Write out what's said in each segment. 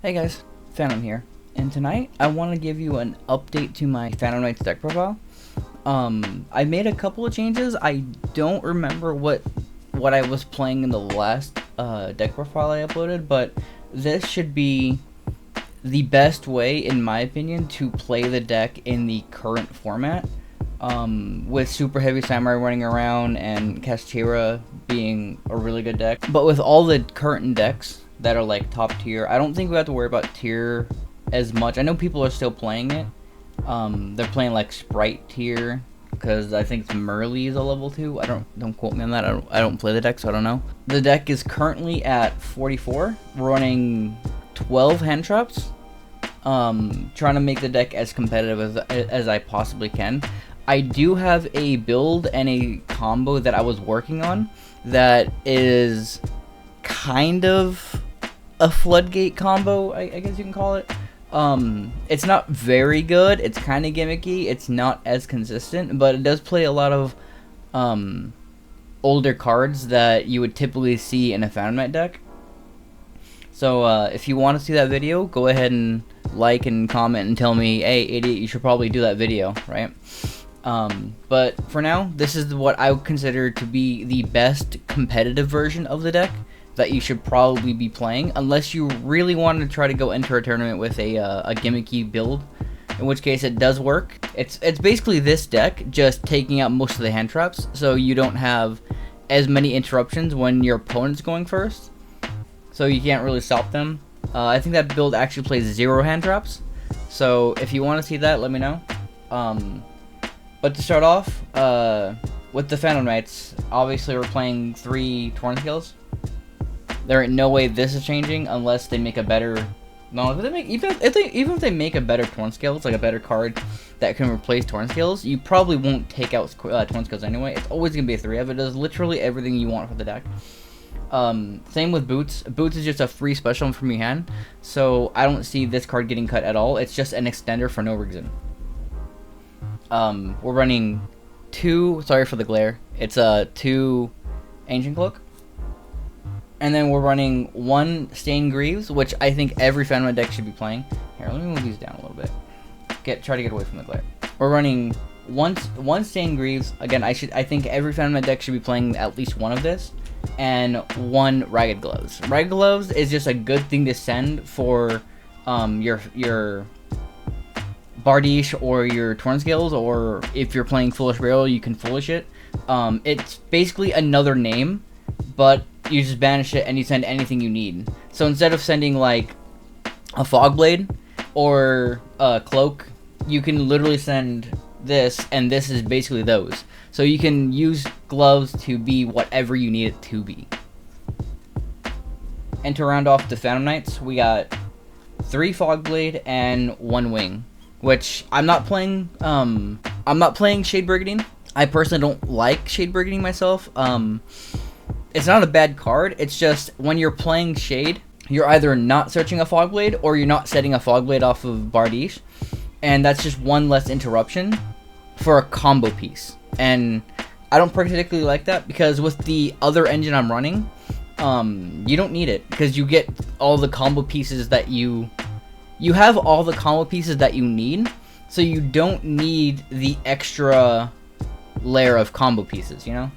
Hey guys, Phantom here, and tonight I want to give you an update to my Phantom Knights deck profile. I made a couple of changes. I don't remember what I was playing in the last deck profile I uploaded, but this should be the best way, in my opinion, to play the deck in the current format. With Super Heavy Samurai running around and Castira being a really good deck. But with all the current decks that are like top tier, I don't think we have to worry about tier as much. I know people are still playing it. They're playing like Sprite tier because I think Merly is a level 2. Don't quote me on that. I don't play the deck, so I don't know. The deck is currently at 44. We're running 12 hand traps. Trying to make the deck as competitive as I possibly can. I do have a build and a combo that I was working on that is kind of a floodgate combo, I guess you can call it. It's not very good. It's kind of gimmicky. It's not as consistent, but it does play a lot of older cards that you would typically see in a Phantom Knight deck. So if you want to see that video, go ahead and like and comment and tell me, hey, idiot, you should probably do that video, right? But for now, this is what I would consider to be the best competitive version of the deck that you should probably be playing, unless you really want to try to go enter a tournament with a gimmicky build, in which case it does work. It's basically this deck, just taking out most of the hand traps, so you don't have as many interruptions when your opponent's going first, so you can't really stop them. I think that build actually plays 0 hand traps, so if you want to see that, let me know. But to start off, with the Phantom Knights, obviously we're playing 3 Torn Scales. There ain't no way this is changing unless they make a better... No, even if they make a better Torn Scales, like a better card that can replace Torn Scales, you probably won't take out Torn Scales anyway. It's always going to be a 3-of. It does literally everything you want for the deck. Same with Boots. Boots is just a free special from your hand, so I don't see this card getting cut at all. It's just an extender for no reason. We're running 2, sorry for the glare, it's 2 Ancient Cloak, and then we're running 1 Stained Greaves, which I think every Phantom Knight deck should be playing. Here, let me move these down a little bit. Try to get away from the glare. We're running one Stained Greaves. Again, I think every Phantom Knight deck should be playing at least one of this, and 1 Ragged Gloves. Ragged Gloves is just a good thing to send for your Bardiche or your Torn Scales, or if you're playing Foolish Burial, you can Foolish it. It's basically another name, but you just banish it and you send anything you need. So instead of sending like a Fog Blade or a Cloak, you can literally send this, and this is basically those. So you can use gloves to be whatever you need it to be. And to round off the Phantom Knights, we got 3 Fog Blade and 1 Wing. Which I'm not playing Shade Brigading. I personally don't like Shade Brigading myself. It's not a bad card. It's just when you're playing Shade, you're either not searching a Fog Blade or you're not setting a Fog Blade off of Bardiche, and that's just one less interruption for a combo piece. And I don't particularly like that because with the other engine I'm running, you don't need it because you get all the combo pieces that you have all the combo pieces that you need, so you don't need the extra layer of combo pieces, you know?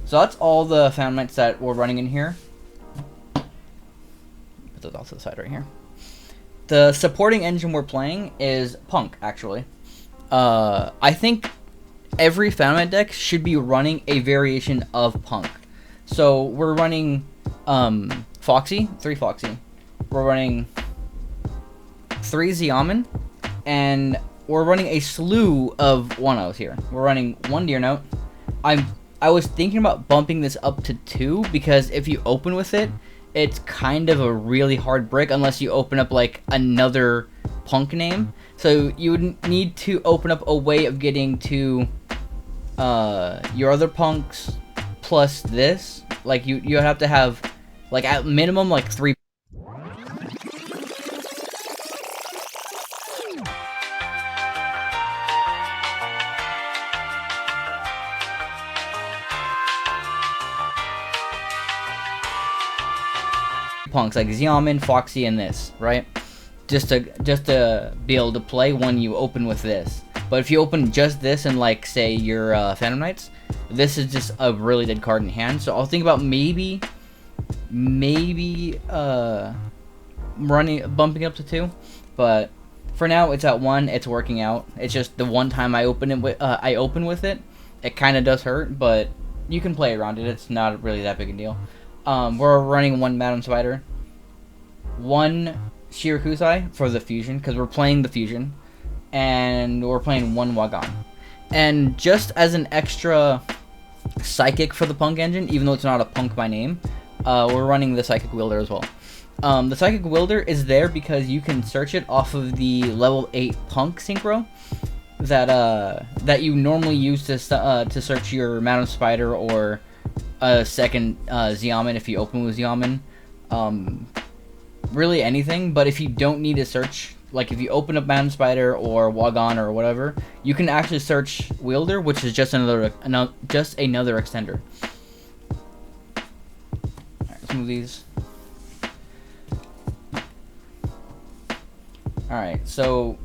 So that's all the Phantom Knights that we're running in here. Put those off to the side right here. The supporting engine we're playing is P.U.N.K, actually. I think every Phantom Knight deck should be running a variation of P.U.N.K. So we're running Foxy, 3 Foxy. We're running 3 Xiamen, and we're running a slew of 1-0s here. We're running 1 Deer Note. I was thinking about bumping this up to 2 because if you open with it, it's kind of a really hard brick unless you open up like another P.U.N.K name. So you would need to open up a way of getting to your other P.U.N.Ks plus this. Like you have to have like at minimum like 3. punks like Xiamen, Foxy, and this, right? Just to be able to play when you open with this. But if you open just this and like say your Phantom Knights, this is just a really dead card in hand. So I'll think about maybe bumping up to 2, but for now it's at 1. It's working out. It's just the one time I open with it, it kind of does hurt, but you can play around it. It's not really that big a deal. We're running 1 Madam Spider, 1 Shirakusai for the fusion, because we're playing the fusion, and we're playing 1 Wagon. And just as an extra psychic for the Punk engine, even though it's not a Punk by name, we're running the Psychic Wielder as well. The Psychic Wielder is there because you can search it off of the level 8 Punk synchro that you normally use to search your Madam Spider or a second Xiamen if you open with Xiamen. Really anything, but if you don't need to search, like if you open up Madam Spider or Wagon or whatever, you can actually search Wielder, which is just another extender. Alright, let's move these. Alright, so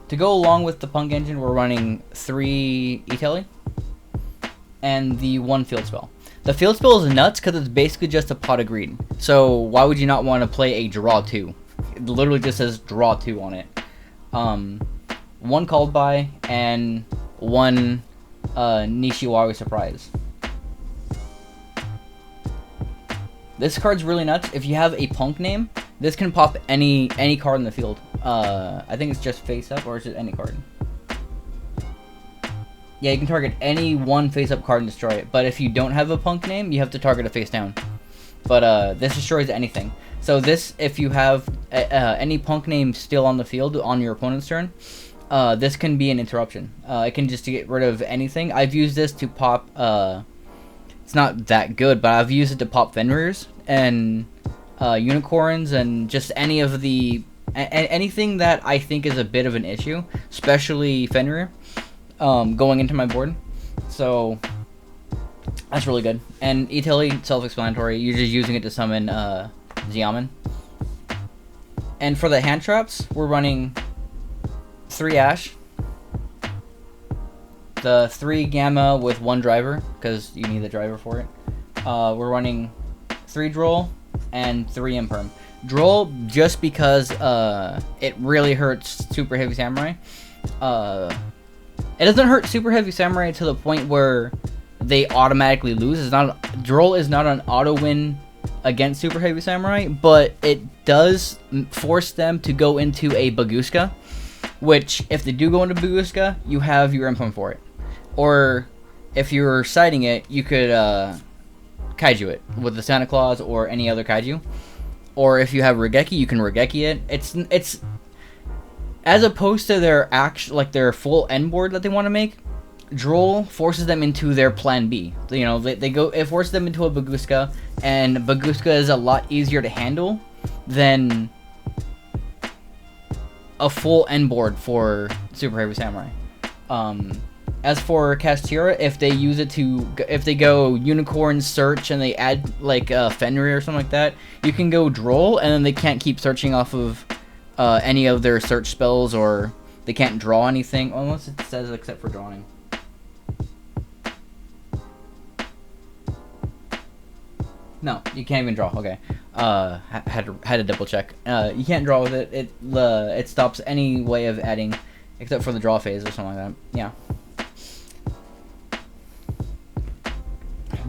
to go along with the Punk engine, we're running 3 E-Tele and the 1 field spell. The field spell is nuts because it's basically just a pot of greed. So why would you not want to play a draw 2? It literally just says draw 2 on it. 1 called by and 1 Nashiwari surprise. This card's really nuts. If you have a Punk name, this can pop any card in the field. I think it's just face up, or is it any card? Yeah, you can target any 1 face-up card and destroy it. But if you don't have a Punk name, you have to target a face-down. But this destroys anything. So this, if you have any Punk name still on the field on your opponent's turn, this can be an interruption. It can just get rid of anything. I've used this to pop... it's not that good, but I've used it to pop Fenrir's and Unicorns and just any of the... anything that I think is a bit of an issue, especially Fenrir. Going into my board, so that's really good. And E-Tele, self-explanatory. You're just using it to summon Xiamen. And for the hand traps, we're running 3 Ash, the 3 Gamma with 1 driver, because you need the driver for it. We're running 3 Droll and 3 Imperm. Droll, just because it really hurts Super Heavy Samurai. It doesn't hurt Super Heavy Samurai to the point where they automatically lose. Droll is not an auto win against Super Heavy Samurai, but it does force them to go into a Baguska, which if they do go into Baguska, you have your Imperm for it. Or if you're siding it, you could Kaiju it with the Santa Claus or any other Kaiju. Or if you have Regeki, you can Regeki it. It's as opposed to their their full end board that they want to make, Droll forces them into their plan B. You know, it forces them into a Baguska, and Baguska is a lot easier to handle than a full end board for Super Heavy Samurai. As for Castira, if they use it if they go Unicorn Search and they add like Fenrir or something like that, you can go Droll, and then they can't keep searching off of any of their search spells, or they can't draw anything, unless it says except for drawing. No, you can't even draw. Okay, had to double check. You can't draw with it. It stops any way of adding, except for the draw phase or something like that. Yeah.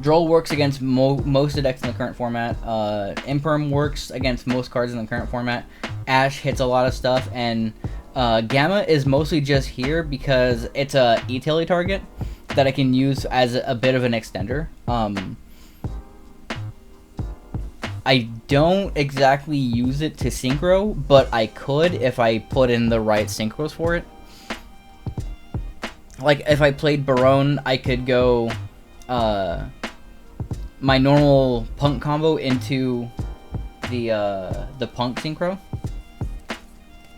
Droll works against most decks in the current format. Imperm works against most cards in the current format. Ash hits a lot of stuff, and Gamma is mostly just here because it's a E-Tele target that I can use as a bit of an extender. I don't exactly use it to synchro, but I could if I put in the right synchros for it. Like if I played Barone, I could go my normal Punk combo into the Punk synchro,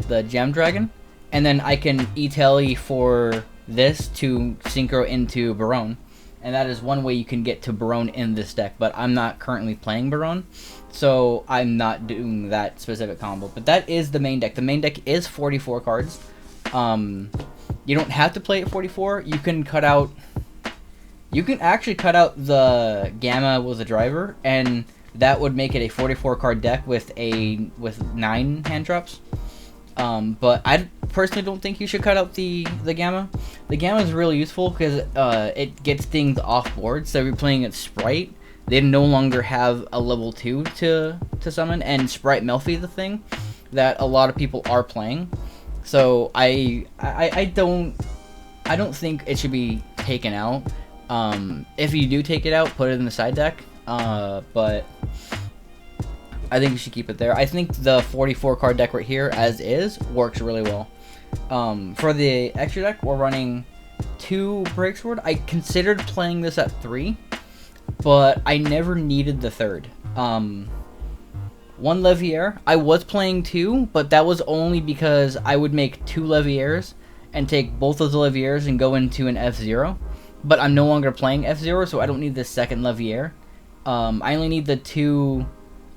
the Gem Dragon, and then I can E-Tele for this to synchro into Barone, and that is one way you can get to Barone in this deck, but I'm not currently playing Barone, so I'm not doing that specific combo. But that is the main deck. The main deck is 44 cards. You don't have to play it 44. You can cut out... You can actually cut out the Gamma with the driver, and that would make it a 44 card deck with 9 hand drops. But I personally don't think you should cut out the Gamma. The Gamma is really useful because it gets things off board. So if you're playing at Sprite, they no longer have a level 2 to summon, and Sprite Melfi is the thing that a lot of people are playing. So I don't think it should be taken out. If you do take it out, put it in the side deck. But I think you should keep it there. I think the 44 card deck right here, as is, works really well. For the extra deck, we're running 2 Breaksword. I considered playing this at 3, but I never needed the 3rd. 1 Leviair. I was playing 2, but that was only because I would make 2 Leviairs and take both of the Leviairs and go into an F0. But I'm no longer playing F0, so I don't need the second Leviair. I only need the 2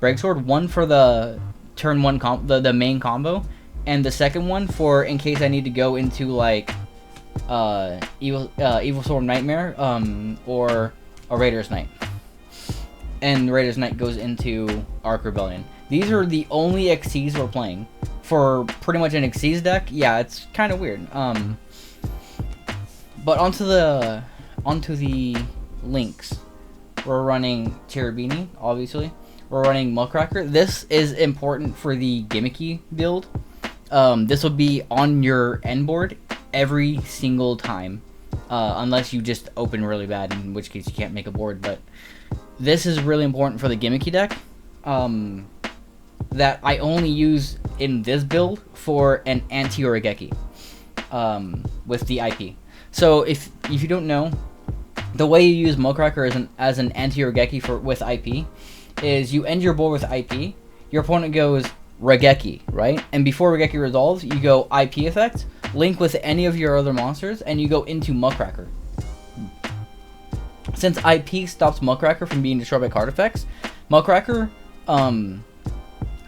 Breaksword, one for the turn 1 the main combo, and the second one for in case I need to go into like Evilswarm Nightmare or a Raider's Knight. And Raider's Knight goes into Arc Rebellion. These are the only Xyz we're playing. For pretty much an Xyz deck, yeah, it's kind of weird. But onto the links. We're running Cherubini, obviously. We're running Muckracker. This is important for the gimmicky build. This will be on your end board every single time. Unless you just open really bad, in which case you can't make a board. But this is really important for the gimmicky deck. That I only use in this build for an anti-Regeki. With the IP. So if you don't know, the way you use Muckracker as an anti-Regeki with IP is you end your board with IP, your opponent goes Regeki, right? And before Regeki resolves, you go IP effect, link with any of your other monsters, and you go into Muckracker. Since IP stops Muckracker from being destroyed by card effects, Muckracker,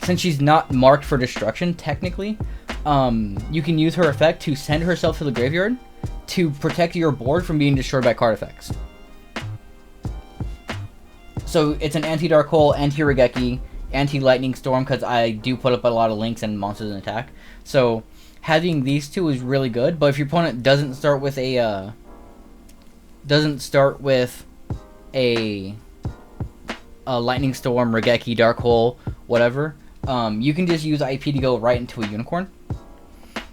since she's not marked for destruction, technically, you can use her effect to send herself to the graveyard to protect your board from being destroyed by card effects. So it's an anti-Dark Hole, anti-Regeki, anti-Lightning Storm, because I do put up a lot of links and monsters in attack. So having these two is really good, but if your opponent doesn't start with a Lightning Storm, Regeki, Dark Hole, whatever, you can just use IP to go right into a Unicorn,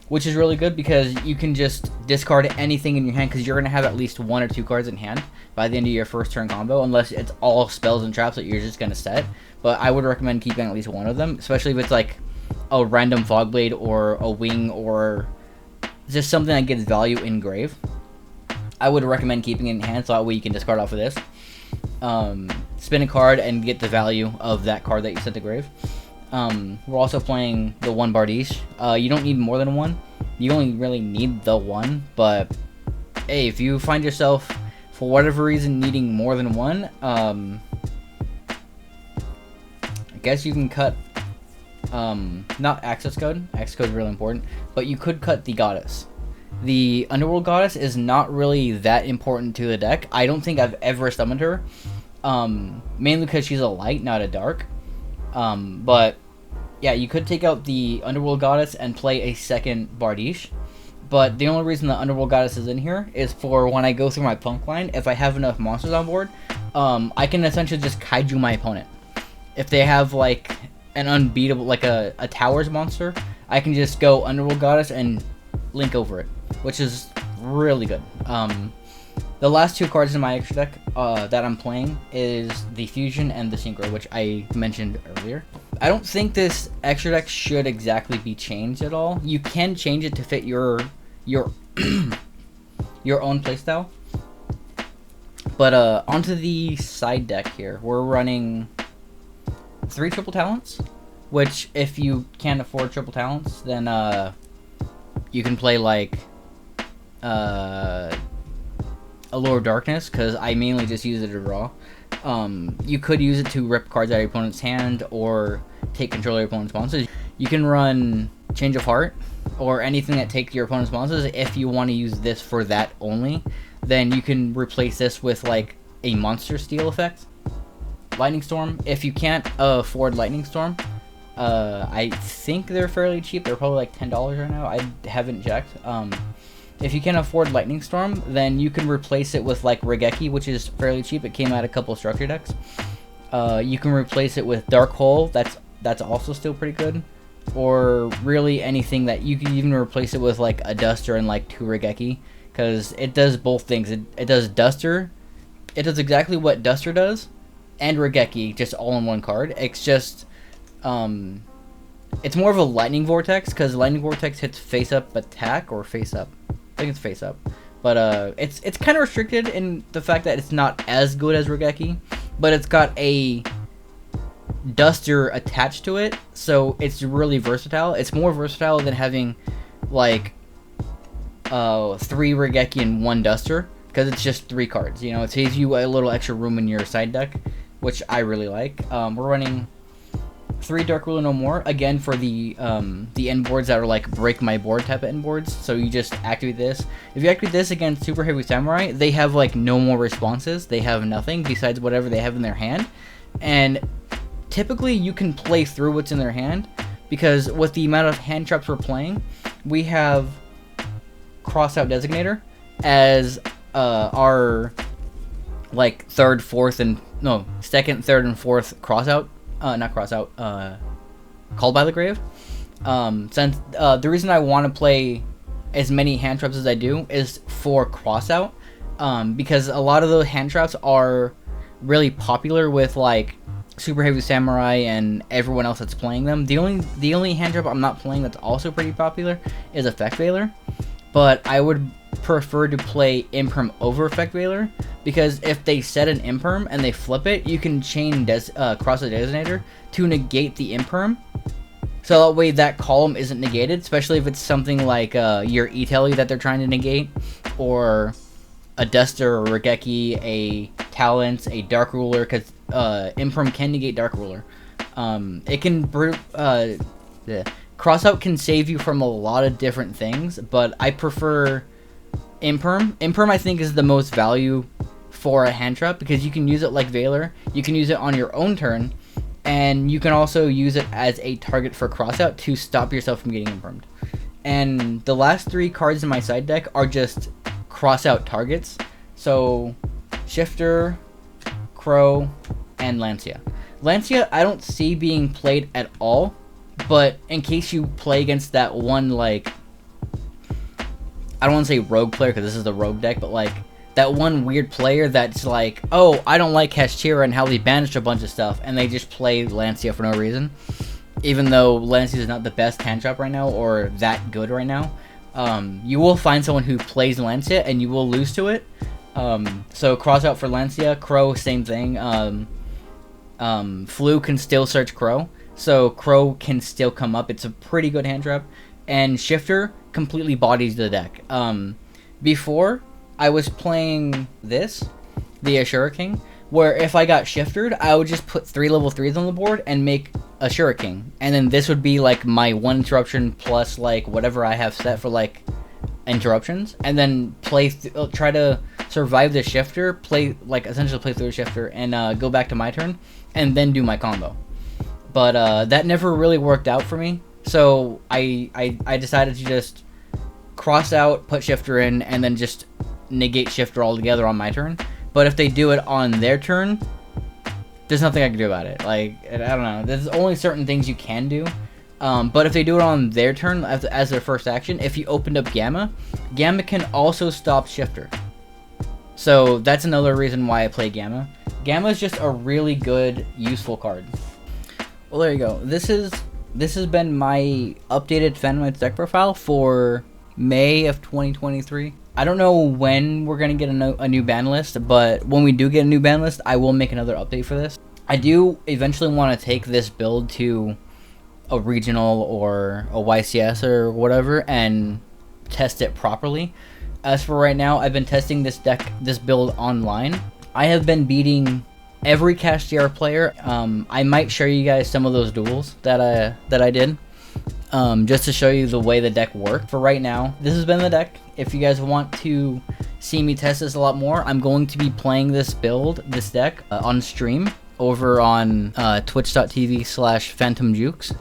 which is really good because you can just discard anything in your hand because you're going to have at least 1 or 2 cards in hand by the end of your first turn combo, unless it's all spells and traps that you're just going to set. But I would recommend keeping at least 1 of them, especially if it's like a random Fogblade or a Wing or just something that gets value in grave. I would recommend keeping it in hand so that way you can discard off of this. Spin a card and get the value of that card that you sent to grave. We're also playing the 1 Bardiche. You don't need more than 1. You only really need the 1, but hey, if you find yourself for whatever reason needing more than 1, I guess you can cut not access code. Access code is really important, but you could cut the Goddess. The Underworld Goddess is not really that important to the deck. I don't think I've ever summoned her, mainly because she's a light, not a dark. But yeah, you could take out the Underworld Goddess and play a second Bardiche. But the only reason the Underworld Goddess is in here is for when I go through my Punk line, if I have enough monsters on board, I can essentially just kaiju my opponent. If they have like an unbeatable, like a Towers monster, I can just go Underworld Goddess and link over it, which is really good. The last 2 cards in my extra deck that I'm playing is the Fusion and the Synchro, which I mentioned earlier. I don't think this extra deck should exactly be changed at all. You can change it to fit your your own playstyle. But onto the side deck here, we're running 3 triple talents, which if you can't afford triple talents, then you can play like Allure of Darkness, because I mainly just use it to draw. You could use it to rip cards out of your opponent's hand or take control of your opponent's monsters. You can run Change of Heart or anything that takes your opponent's monsters. If you want to use this for that only, then you can replace this with like a monster steal effect. Lightning Storm. If you can't afford Lightning Storm, I think they're fairly cheap. They're probably like $10 right now. I haven't checked. If you can't afford Lightning Storm, then you can replace it with like Raigeki, which is fairly cheap. It came out a couple of structure decks. You can replace it with Dark Hole. That's also still pretty good. Or really anything that you can even replace it with like a Duster and like 2 Raigeki, because it does both things. It does Duster. It does exactly what Duster does, and Raigeki, just all in one card. It's just, it's more of a Lightning Vortex, because Lightning Vortex hits face up attack, or face up. I think it's face up. But it's kind of restricted in the fact that it's not as good as Raigeki, but it's got a Duster attached to it, so it's really versatile. It's more versatile than having like 3 Raigeki and 1 Duster, because it's just 3 cards. You know, it saves you a little extra room in your side deck, which I really like. We're running 3 Dark Ruler No More, again for the end boards that are like break my board type of end boards. So you just activate this. If you activate this against Super Heavy Samurai, they have like no more responses. They have nothing besides whatever they have in their hand, and typically you can play through what's in their hand, because with the amount of hand traps we're playing, we have Crossout Designator as our like second, third, and fourth crossout. Not crossout. Called by the Grave. Since the reason I want to play as many hand traps as I do is for crossout, because a lot of those hand traps are really popular with like Super Heavy Samurai and everyone else that's playing them. The only hand trap I'm not playing that's also pretty popular is Effect Veiler, but I would prefer to play Imperm over Effect Veiler, because if they set an Imperm and they flip it, you can chain Cross the Designator to negate the Imperm, so that way that column isn't negated, especially if it's something like your E-Telly that they're trying to negate, or a Duster, or Raigeki, a Talents, a Dark Ruler, because Imperm can negate Dark Ruler. It can Crossout can save you from a lot of different things, but I prefer Imperm. Imperm I think is the most value for a hand trap, because you can use it like Veiler, you can use it on your own turn, and you can also use it as a target for Crossout to stop yourself from getting Impermed. And the last 3 cards in my side deck are just Crossout targets. So Shifter, Crow, and Lancia. Lancia I don't see being played at all, but in case you play against that one, like, I don't want to say rogue player because this is the rogue deck, but like that one weird player that's like, oh, I don't like Hashira and how they banished a bunch of stuff, and they just play Lancia for no reason, even though Lancia is not the best hand trap right now or that good right now. You will find someone who plays Lancia and you will lose to it. So cross out for Lancia. Crow, same thing. Flu can still search Crow, so Crow can still come up. It's a pretty good hand trap. And Shifter completely bodies the deck. Before, I was playing this, the Ashura King, where if I got Shiftered, I would just put 3 level 3s on the board and make Ashura King. And then this would be like my 1 interruption plus like whatever I have set for like interruptions. And then try to survive the Shifter, essentially play through the Shifter, and go back to my turn, and then do my combo. But that never really worked out for me. So I decided to just cross out, put Shifter in, and then just negate Shifter altogether on my turn. But if they do it on their turn, there's nothing I can do about it. Like, I don't know. There's only certain things you can do. But if they do it on their turn as their first action, if you opened up Gamma, Gamma can also stop Shifter. So that's another reason why I play Gamma. Gamma is just a really good, useful card. Well, there you go. This has been my updated Phantomites deck profile for May of 2023. I don't know when we're going to get a new ban list, but when we do get a new ban list, I will make another update for this. I do eventually want to take this build to a regional or a YCS or whatever and test it properly. As for right now, I've been testing this build online. I have been beating every Cash DR player. I might show you guys some of those duels that I did, just to show you the way the deck worked. For right now, this has been the deck. If you guys want to see me test this a lot more, I'm going to be playing this deck on stream over on twitch.tv/phantomjukes.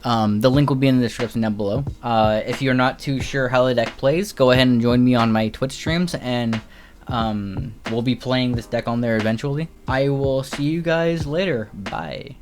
The link will be in the description down below. If you're not too sure how the deck plays, go ahead and join me on my Twitch streams, and we'll be playing this deck on there eventually. I will see you guys later. Bye.